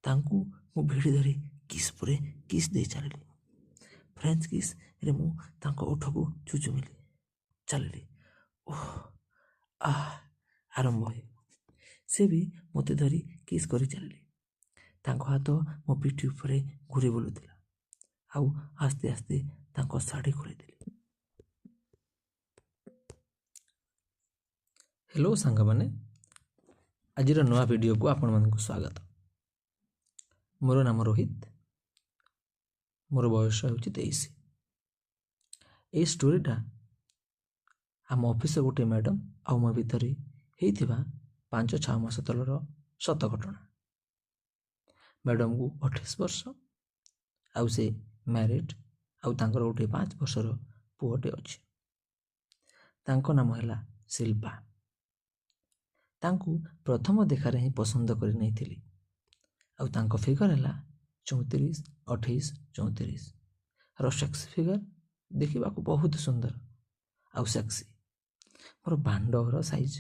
ତାଙ୍କୁ ମୁଁ ଭିଡ଼ି ଧରି କିସ୍ ପରେ କିସ୍ ଦେଇ ଚାଲିଲି। ଫ୍ରେଞ୍ଚ କିସ୍ରେ ମୁଁ ତାଙ୍କ ଓଠକୁ ଚୁଚୁମିଲି, ଚାଲିଲି। ଓଃ ଆରମ୍ଭ ହୋଇଗଲା। ସେ ବି ମୋତେ ଧରି କିସ୍ କରି ଚାଲିଲେ। ତାଙ୍କ ହାତ ମୋ ପିଠି ଉପରେ ଘୁରି ବୁଲୁଥିଲା, ଆଉ ଆସ୍ତେ ଆସ୍ତେ ତାଙ୍କ ଶାଢ଼ୀ ଖୋଲିଦେଲି। ହ୍ୟାଲୋ ସାଙ୍ଗମାନେ, ଆଜିର ନୂଆ ଭିଡ଼ିଓକୁ ଆପଣମାନଙ୍କୁ ସ୍ୱାଗତ। ମୋର ନାମ ରୋହିତ, ମୋର ବୟସ ହେଉଛି 23। ଏଇ ଷ୍ଟୋରିଟା ଆମ ଅଫିସର ଗୋଟେ ମ୍ୟାଡ଼ାମ୍ ଆଉ ମୋ ଭିତରେ ହେଇଥିବା 5-6 ମାସ ତଳର ସତ ଘଟଣା। ମ୍ୟାଡ଼ାମ୍କୁ 28 ବର୍ଷ, ଆଉ ସେ ମ୍ୟାରିଡ୍, ଆଉ ତାଙ୍କର ଗୋଟେ 5 ବର୍ଷର ପୁଅଟେ ଅଛି। ତାଙ୍କ ନାମ ହେଲା ଶିଳ୍ପା। ତାଙ୍କୁ ପ୍ରଥମ ଦେଖାରେ ହିଁ ପସନ୍ଦ କରି ନେଇଥିଲି, ଆଉ ତାଙ୍କ ଫିଗର ହେଲା 34, 28, 34 ର ସେକ୍ସି ଫିଗର। ଦେଖିବାକୁ ବହୁତ ସୁନ୍ଦର ଆଉ ସେକ୍ସି। ମୋର ଭାଣ୍ଡର ସାଇଜ୍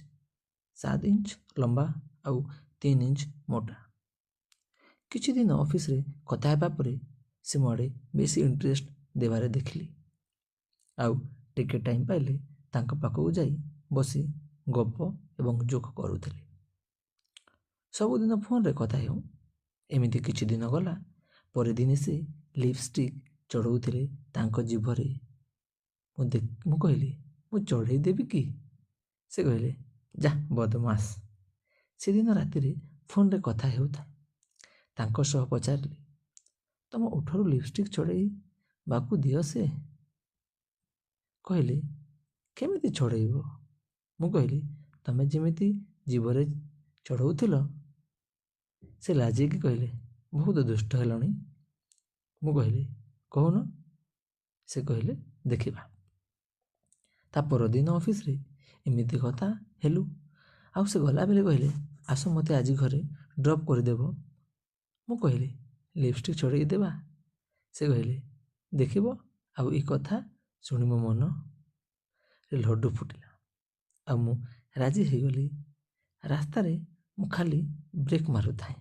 7 ଇଞ୍ଚ ଲମ୍ବା ଆଉ 3 ଇଞ୍ଚ ମୋଟା। କିଛି ଦିନ ଅଫିସରେ କଥା ହେବା ପରେ ସେ ମୋ ଆଡ଼େ ବେଶୀ ଇଣ୍ଟରେଷ୍ଟ ଦେବାରେ ଦେଖିଲି, ଆଉ ଟିକେ ଟାଇମ୍ ପାଇଲେ ତାଙ୍କ ପାଖକୁ ଯାଇ ବସି ଗପ ଏବଂ ଜୋକ୍ କରୁଥିଲି। ସବୁଦିନ ଫୋନରେ କଥା ହେଉ। ଏମିତି କିଛି ଦିନ ଗଲା ପରେ ଦିନେ ସେ ଲିପଷ୍ଟିକ୍ ଚଢ଼ଉଥିଲେ ତାଙ୍କ ଜିଭରେ। ମୁଁ କହିଲି, ମୁଁ ଚଢ଼େଇ ଦେବି କି? ସେ କହିଲେ, ଯା ବଦମାସ। ସେଦିନ ରାତିରେ ଫୋନରେ କଥା ହେଉଥାଏ। ତାଙ୍କ ସହ ପଚାରିଲି, ତମ ଓଠରୁ ଲିପଷ୍ଟିକ୍ ଛଡ଼େଇବାକୁ ଦିଅ ସେ? କହିଲେ, କେମିତି ଛଡ଼େଇବ? ମୁଁ କହିଲି, ତମେ ଯେମିତି ଜିଭରେ ଚଢ଼ଉଥିଲ। ସେ ଲାଜେଇକି କହିଲେ, ବହୁତ ଦୁଷ୍ଟ ହେଲଣି। ମୁଁ କହିଲି, କହୁନ? ସେ କହିଲେ, ଦେଖିବା। ତା ପରଦିନ ଅଫିସରେ ଏମିତି କଥା ହେଲୁ, ଆଉ ସେ ଗଲାବେଳେ କହିଲେ, ଆସ ମୋତେ ଆଜି ଘରେ ଡ୍ରପ୍ କରିଦେବ। ମୁଁ କହିଲି, ଲିପଷ୍ଟିକ୍ ଛଡ଼େଇ ଦେବା? ସେ କହିଲେ, ଦେଖିବ। ଆଉ ଏ କଥା ଶୁଣି ମୋ ମନରେ ଲଡ଼ୁ ଫୁଟିଲା, ଆଉ ମୁଁ ରାଜି ହେଇଗଲି। ରାସ୍ତାରେ ମୁଁ ଖାଲି ବ୍ରେକ୍ ମାରୁଥାଏ,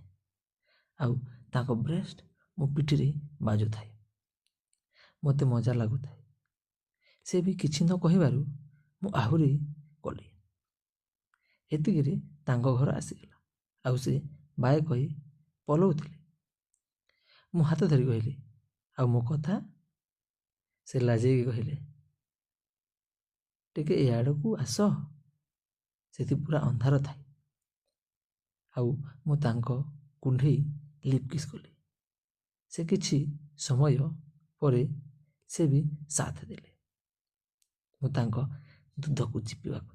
ଆଉ ତାଙ୍କ ବ୍ରେଷ୍ଟ ମୋ ପିଠିରେ ବାଜୁଥାଏ। ମୋତେ ମଜା ଲାଗୁଥାଏ। ସେ ବି କିଛି ନ କହିବାରୁ ମୁଁ ଆହୁରି କଲି। ଏତିକିରେ ତାଙ୍କ ଘର ଆସିଗଲା, ଆଉ ସେ ବାଏ କହି ପଲଉଥିଲେ। ମୁଁ ହାତ ଧରି କହିଲି, ଆଉ ମୋ କଥା? ସେ ଲାଜେଇକି କହିଲେ, ଟିକେ ଏ ଆଡ଼କୁ ଆସ। ସେଠି ପୁରା ଅନ୍ଧାର ଥାଏ, ଆଉ ମୁଁ ତାଙ୍କ କୁଣ୍ଢେଇ ଲିପ୍ କିସ୍ କଲି। ସେ କିଛି ସମୟ ପରେ ସେ ବି ସାଥ ଦେଲେ। ମୁଁ ତାଙ୍କ ଦୁଧକୁ ଚିପିବାକୁ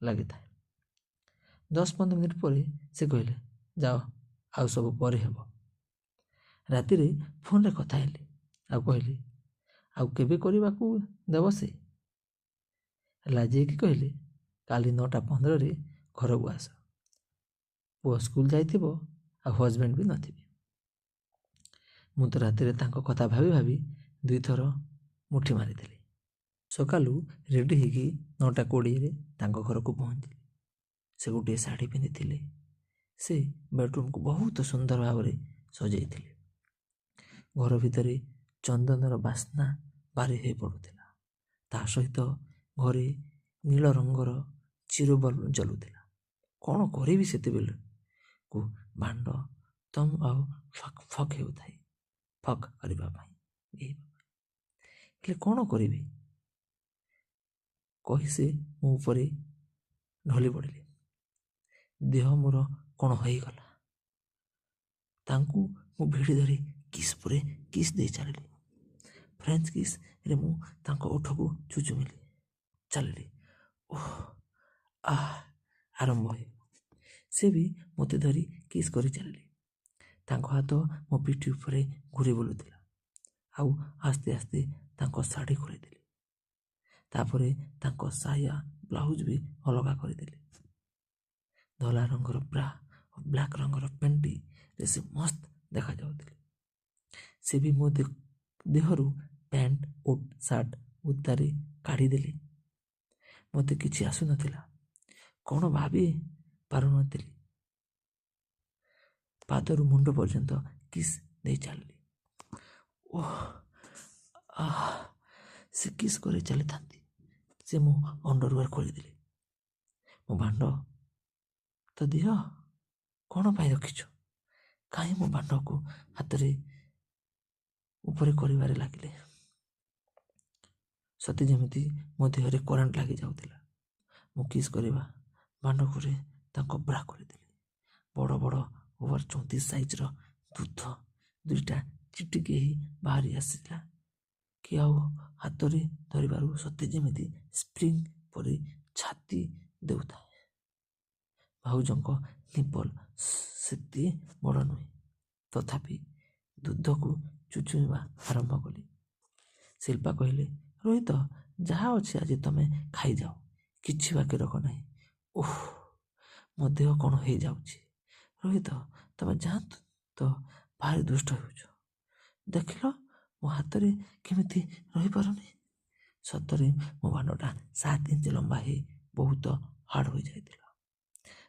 ଲାଗିଥାଏ। 10-15 ମିନିଟ୍ ପରେ ସେ କହିଲେ, ଯାଅ, ଆଉ ସବୁ ପରେ ହେବ। ରାତିରେ ଫୋନରେ କଥା ହେଲି, ଆଉ କହିଲି, ଆଉ କେବେ କରିବାକୁ ଦେବ ସେ? ଲାଜେଇକି କହିଲେ, କାଲି 9:15ରେ ଘରକୁ ଆସ। ପୁଅ ସ୍କୁଲ ଯାଇଥିବ, ଆଉ ହଜବେଣ୍ଡ ବି ନଥିବେ। ମୁଁ ତ ରାତିରେ ତାଙ୍କ କଥା ଭାବି ଭାବି 2 ଥର ମୁଠି ମାରିଥିଲି। ସକାଳୁ ରେଡ଼ି ହେଇକି 9:20ରେ ତାଙ୍କ ଘରକୁ ପହଞ୍ଚିଲି। ସେ ଗୋଟିଏ ଶାଢ଼ୀ ପିନ୍ଧିଥିଲେ। ସେ ବେଡ଼ରୁମ୍କୁ ବହୁତ ସୁନ୍ଦର ଭାବରେ ସଜେଇଥିଲେ। ଘର ଭିତରେ ଚନ୍ଦନର ବାସ୍ନା ବାରି ହୋଇ ପଡ଼ୁଥିଲା। ତା ସହିତ ଘରେ ନୀଳ ରଙ୍ଗର ଚିରବଲ୍ବ ଜଳୁଥିଲା। କ'ଣ କରିବି ସେତେବେଳକୁ? ଭାଣ୍ଡ ତମ୍ ଆଉ ଫକ୍ ଫକ୍ ହେଉଥାଏ, ଫକ୍ କରିବା ପାଇଁ। ହେଲେ କ'ଣ କରିବି କହି ସେ ମୋ ଉପରେ ଢଳି ପଡ଼ିଲେ। ଦେହ ମୋର କ'ଣ ହୋଇଗଲା। ତାଙ୍କୁ ମୁଁ ଭିଡ଼ି ଧରି କିସ୍ ପରେ କିସ୍ ଦେଇ ଚାଲିଲି। ଫ୍ରେଞ୍ଚ କିସ୍ରେ ମୁଁ ତାଙ୍କ ଓଠକୁ ଚୁଚୁମିଲି, ଚାଲିଲି। ଓଃ ଆରମ୍ଭ ହୋଇଗଲା। ସେ ବି ମୋତେ ଧରି କିସ୍ କରି ଚାଲିଲେ। ତାଙ୍କ ହାତ ମୋ ପିଠି ଉପରେ ଘୁରି ବୁଲୁଥିଲା, ଆଉ ଆସ୍ତେ ଆସ୍ତେ ତାଙ୍କ ଶାଢ଼ୀ ଖୋଲିଦେଲି। ତାପରେ ତାଙ୍କ ସାୟା ବ୍ଲାଉଜ ବି ଅଲଗା କରିଦେଲି। ଧଳା ରଙ୍ଗର ବ୍ରା ଓ ବ୍ଲାକ୍ ରଙ୍ଗର ପେଣ୍ଟିରେ ସେ ମସ୍ତ ଦେଖାଯାଉଥିଲେ। ସେ ବି ମୋ ଦେହରୁ ପ୍ୟାଣ୍ଟ ଓ ସାର୍ଟ ଉତାରି କାଢ଼ିଦେଲେ। ମୋତେ କିଛି ଆସୁନଥିଲା, କ'ଣ ଭାବି ପାରୁନଥିଲି। ପାଦରୁ ମୁଣ୍ଡ ପର୍ଯ୍ୟନ୍ତ କିସ୍ ଦେଇ ଚାଲିଲି। ଓହ ଆହ ସେ କିସ୍ କରି ଚାଲିଥାନ୍ତି। ସେ ମୁଁ ଅଣ୍ଡରୱେର୍ ଖୋଲିଦେଲି। ମୋ ଭାଣ୍ଡ ତ ଦିଅ, କ'ଣ ପାଇଁ ରଖିଛ? କାହିଁ ମୋ ଭାଣ୍ଡକୁ ହାତରେ ଉପରେ କରିବାରେ ଲାଗିଲେ। ସତେ ଯେମିତି ମୋ ଦେହରେ କରେଣ୍ଟ ଲାଗିଯାଉଥିଲା। ମୁଁ କିସ୍ କରିବା ଭାଣ୍ଡକୁରେ ତାଙ୍କ ବ୍ରା କରିଦେଲି। ବଡ଼ ବଡ଼ ଓଭର 34 ସାଇଜ୍ର ଦୁଧ ଦୁଇଟା ଚିଟିକି ହେଇ ବାହାରି ଆସିଥିଲା କି ଆଉ ହାତରେ ଧରିବାରୁ ସତେ ଯେମିତି ସ୍ପ୍ରିଙ୍ଗ ପରି ଛାତି ଦେଉଥାଏ। ଭାଉଜଙ୍କ ନିପଲ ସେତେ ବଡ଼ ନୁହେଁ, ତଥାପି ଦୁଧକୁ ଚୁଚୁମିବା ଆରମ୍ଭ କଲି। ଶିଳ୍ପା କହିଲେ, ରୋହିତ, ଯାହା ଅଛି ଆଜି ତମେ ଖାଇଯାଅ, କିଛି ବାକି ରଖ ନାହିଁ। ଓଃ, ମୋ ଦେହ କ'ଣ ହେଇଯାଉଛି। ରୋହିତ, ତମେ ଯାଆନ୍ତୁ ତ, ଭାରି ଦୁଷ୍ଟ ହେଉଛ। ଦେଖିଲ ମୋ ହାତରେ କେମିତି ରହିପାରୁନି। ସତରେ ମୋ ଭାଣ୍ଡଟା 7 ଇଞ୍ଚ ଲମ୍ବା ହେଇ ବହୁତ ହାର୍ଡ଼ ହୋଇଯାଇଥିଲା।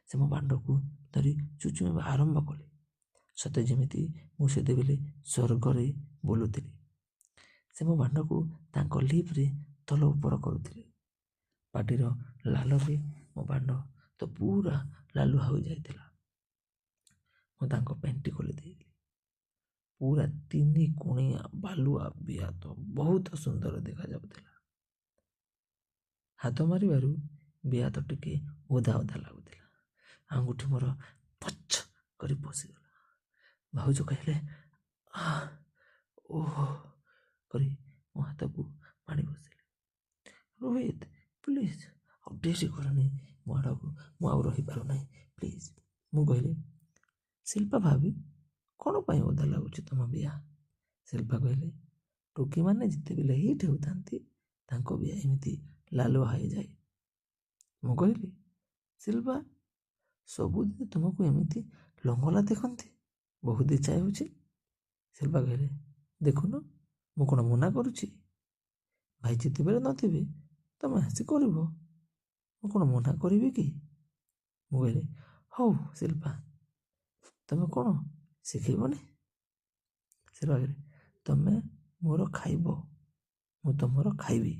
ସେ ମୋ ଭାଣ୍ଡକୁ ଧରି ଚୁଚୁମିବା ଆରମ୍ଭ କଲେ। ସତେ ଯେମିତି ମୁଁ ସେତେବେଳେ ସ୍ୱର୍ଗରେ ବୁଲୁଥିଲି। ସେ ମୋ ଭାଣ୍ଡକୁ ତାଙ୍କ ଲିପ୍ରେ ତଲ ଉପର କରୁଥିଲେ। ପାଟିର ଲାଲରେ ମୋ ଭାଣ୍ଡ ତ ପୁରା ଲାଲୁଆ ହୋଇଯାଇଥିଲା। ମୁଁ ତାଙ୍କ ପେଣ୍ଟି ଖୋଲିଦେଲି। ପୁରା 3 କୋଣିଆ ବାଲୁଆ ବିହାତ ବହୁତ ସୁନ୍ଦର ଦେଖାଯାଉଥିଲା। ହାତ ମାରିବାରୁ ବିହାତ ଟିକେ ଓଦା ଓଦା ଲାଗୁଥିଲା। ଆଙ୍ଗୁଠି ମୋର ପଛ କରି ପଶିଗଲା। ଭାଉଜ କହିଲେ, ଓହୋ କରି ମୋ ହାତକୁ ମାଡ଼ି ବସିଲେ। ରୋହିତ, ପ୍ଲିଜ୍ ଆଉ ଡେରି କରନି ମୋ ଆଡ଼କୁ, ମୁଁ ଆଉ ରହିପାରୁନାହିଁ, ପ୍ଲିଜ୍। ମୁଁ କହିଲି, ଶିଳ୍ପା ଭାବି, କ'ଣ ପାଇଁ ଓଦା ଲାଗୁଛି ତମ ବିହା? ଶିଳ୍ପା କହିଲେ, ଟୋକିମାନେ ଯେତେବେଳେ ହିଟ୍ ହେଉଥାନ୍ତି ତାଙ୍କ ବିହା ଏମିତି ଲାଲୁଆ ହେଇଯାଏ। ମୁଁ କହିଲି, ଶିଳ୍ପା, ସବୁଦିନ ତୁମକୁ ଏମିତି ଲଙ୍ଗଳା ଦେଖନ୍ତି, ବହୁତ ଇଚ୍ଛା ହେଉଛି। ଶିଳ୍ପା କହିଲେ, ଦେଖୁନ ମୁଁ କ'ଣ ମନା କରୁଛି? ଭାଇ ଯେତେବେଳେ ନଥିବେ ତମେ ଆସି କରିବ, ମୁଁ କ'ଣ ମନା କରିବି କି? ମୁଁ କହିଲି, ହଉ ଶିଳ୍ପା, ତମେ କ'ଣ ଶିଖେଇବନି? ଶିଳ୍ପା କହିଲେ, ତମେ ମୋର ଖାଇବ, ମୁଁ ତମର ଖାଇବି।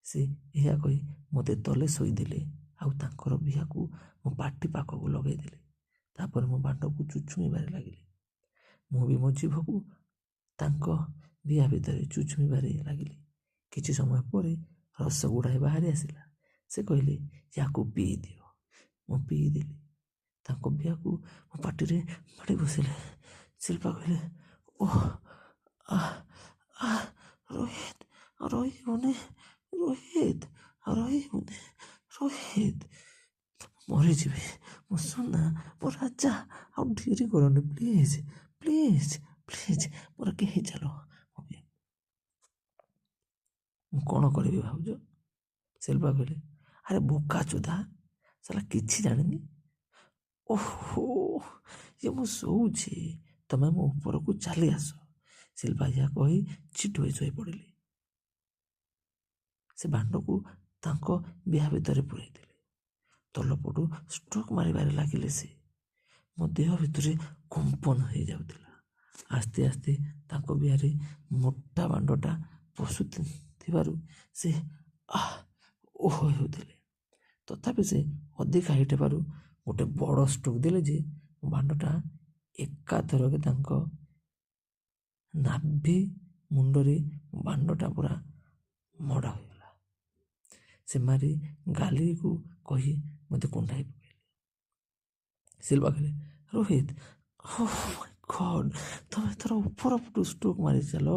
ସେ ଏହା କହି ମୋତେ ତଳେ ଶୋଇଦେଲେ ଆଉ ତାଙ୍କର ବିହାକୁ ମୋ ପାଟି ପାଖକୁ ଲଗେଇଦେଲେ। ତାପରେ ମୋ ଭାଣ୍ଡକୁ ଚୁଚୁମିବାରେ ଲାଗିଲେ। ମୁଁ ବି ମୋ ଜିଭକୁ ତାଙ୍କ ବିହା ଭିତରେ ଚୁଚୁମିବାରେ ଲାଗିଲି। କିଛି ସମୟ ପରେ ରସ ଗୁଡ଼ାଏ ବାହାରି ଆସିଲା। ସେ କହିଲେ, ୟାକୁ ପିଇ ଦିଅ। ମୁଁ ପିଇଦେଲି। ତାଙ୍କ ବିହାକୁ ମୋ ପାଟିରେ ମାଡ଼ି ବସିଲେ। ଶିଳ୍ପା କହିଲେ, ଓହ ରୋହିତ, ରହିବୁନି, ରୋହିତ, ରହିବୁନି, ରୋହିତ, ମରିଯିବି, ମୋ ସୁନା, ମୋ ରାଜା, ଆଉ ଡେରି କରନି, ପ୍ଲିଜ୍, ପ୍ଲିଜ୍, ପ୍ଲିଜ୍, ମୋର କେହି ଚାଲ। ମୁଁ କ'ଣ କରିବି ଭାଉଜ? ଶିଳ୍ପା କହିଲେ, ଆରେ ବୋକା ଚୋଦା, ସାଲା କିଛି ଜାଣିନି। ଓହୋ, ଇଏ ମୁଁ ଶୋଉଛି, ତମେ ମୋ ଉପରକୁ ଚାଲି ଆସ। ଶିଳ୍ପା ଏହା କହି ଚିଟ୍ ହୋଇ ଶୋଇପଡ଼ିଲେ। ସେ ଭାଣ୍ଡକୁ ତାଙ୍କ ବିହା ଭିତରେ ପୁରେଇଦେଲେ। ତଳପଟୁ ଷ୍ଟ୍ରୋକ୍ ମାରିବାରେ ଲାଗିଲେ ସେ। ମୋ ଦେହ ଭିତରେ କମ୍ପନ ହେଇଯାଉଥିଲା। ଆସ୍ତେ ଆସ୍ତେ ତାଙ୍କ ବିହାରେ ମୋଟା ଭାଣ୍ଡଟା ପଶୁଥିବାରୁ ସେ ଓହ ହେଉଥିଲେ। ତଥାପି ସେ ଅଧିକା ହାଇଟ୍ ହେବାରୁ ଗୋଟେ ବଡ଼ ଷ୍ଟ୍ରୋକ୍ ଦେଲେ ଯେ ଭାଣ୍ଡଟା ଏକାଥରକେ ତାଙ୍କ ନାଭି ମୁଣ୍ଡରେ ଭାଣ୍ଡଟା ପୁରା ମଡ଼ା ହୋଇଗଲା। ସେ ମାରି ଗାଲିକୁ କହି ମୋତେ କୁଣ୍ଢାଇ ପକାଇଲେ। ଶିଳ୍ପା କହିଲେ, ରୋହିତ, ଓହ ମାଇ ଗଡ୍, ତମେ ଏଥର ଉପର ପଟୁ ଷ୍ଟ୍ରୋକ୍ ମାରି ଚାଲ,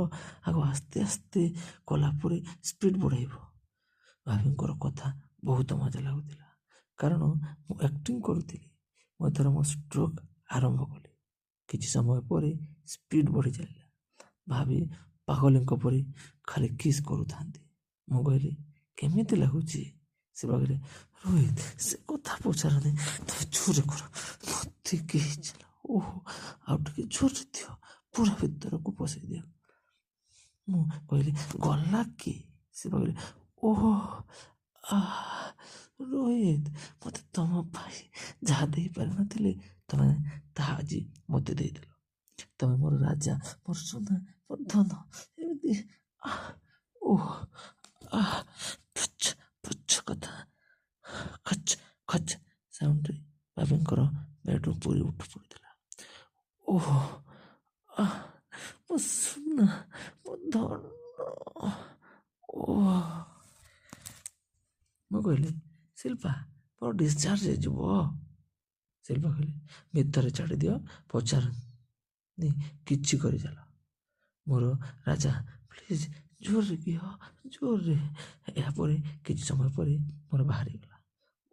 ଆଗ ଆସ୍ତେ ଆସ୍ତେ କଲା ପରେ ସ୍ପିଡ୍ ବଢ଼ାଇବ। ଭାବିଙ୍କର କଥା ବହୁତ ମଜା ଲାଗୁଥିଲା, କାରଣ ମୁଁ ଆକ୍ଟିଂ କରୁଥିଲି। ମୁଁ ଏଥର ମୋ ଷ୍ଟ୍ରୋକ୍ ଆରମ୍ଭ କଲି। କିଛି ସମୟ ପରେ ସ୍ପିଡ୍ ବଢ଼ି ଚାଲିଲା। ଭାବି ପାଗଳଙ୍କ ପରି ଖାଲି କିସ୍ କରୁଥାନ୍ତି। ମୁଁ କହିଲି, କେମିତି ଲାଗୁଛି? ସେ କହିଲେ, ରୋହିତ, ସେ କଥା ପଚାରନି, ତମେ ଜୋରେ କର, ମୋତେ କେହି ଚାଲ। ଓହୋ, ଆଉ ଟିକେ ଜୋରରେ ଦିଅ, ପୁରା ଭିତରକୁ ପଶେଇ ଦିଅ। ମୁଁ କହିଲି, ଗଲା କି? ସେ କହିଲେ, ଓହୋ ରୋହିତ, ମୋତେ ତମ ପାଇଁ ଯାହା ଦେଇପାରିନଥିଲି ତମେ ତାହା ଆଜି ମୋତେ ଦେଇଦେଲ। ତମେ ମୋର ରାଜା, ମୋର ସୁନା, ମୋର ଧନ। ଏମିତି ଓହ ପୁଚ୍ଛ କଥା। ଖଚ ଖଚ ସାଉଣ୍ଡରେ ବାବିଙ୍କର ବେଡ଼ରୁମ୍ ପୁରୀ ଉଠି ପଡ଼ିଥିଲା। ଓହ ମୋ ସୁନା, ମୋ ଧନ। ଓହ ମୁଁ କହିଲି, ଶିଲ୍ପା ମୋର ଡିସଚାର୍ଜ ହେଇଯିବ। ଶିଲ୍ପା କହିଲେ, ଭିତରେ ଛାଡ଼ିଦିଅ, ପଚାରନି କିଛି କରି ଚାଲ। ମୋର ରାଜା ପ୍ଲିଜ୍ ଜୋରରେ କିହ, ଜୋରରେ। ଏହାପରେ କିଛି ସମୟ ପରେ ମୋର ବାହାରିଗଲା,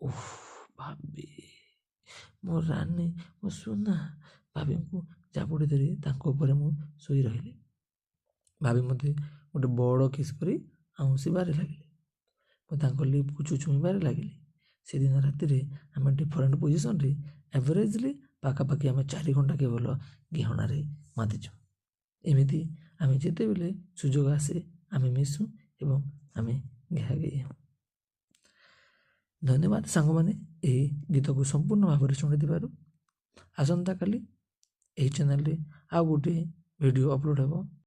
ଓଃ ଭାବି, ମୋ ରାନୀ, ମୋ ସୁନା। ଭାବିଙ୍କୁ ଜାବୁଡ଼ି ଧରି ତାଙ୍କ ଉପରେ ମୁଁ ଶୋଇ ରହିଲି। ଭାବି ମୋତେ ଗୋଟେ ବଡ଼ କିସ୍ କରି ଆଉଁସିବାରେ ଲାଗିଲେ। ମୁଁ ତାଙ୍କ ଲିପ୍କୁ ଛୁଇଁବାରେ ଲାଗିଲି। ସେଦିନ ରାତିରେ ଆମେ ଡିଫରେଣ୍ଟ ପୋଜିସନରେ ଆଭରେଜଲି ପାଖାପାଖି ଆମେ 4 ଘଣ୍ଟା କେବଳ ଗହଣାରେ ମାତିଛୁ। ଏମିତି ଆମେ ଯେତେବେଳେ ସୁଯୋଗ ଆସେ ଆମେ ମିଶୁ ଏବଂ ଆମେ ଘାଗେଇ ହେଉ। ଧନ୍ୟବାଦ ସାଙ୍ଗମାନେ ଏହି ଗୀତକୁ ସମ୍ପୂର୍ଣ୍ଣ ଭାବରେ ଶୁଣିଥିବାରୁ। ଆସନ୍ତାକାଲି ଏହି ଚ୍ୟାନେଲରେ ଆଉ ଗୋଟିଏ ଭିଡ଼ିଓ ଅପଲୋଡ଼ ହେବ।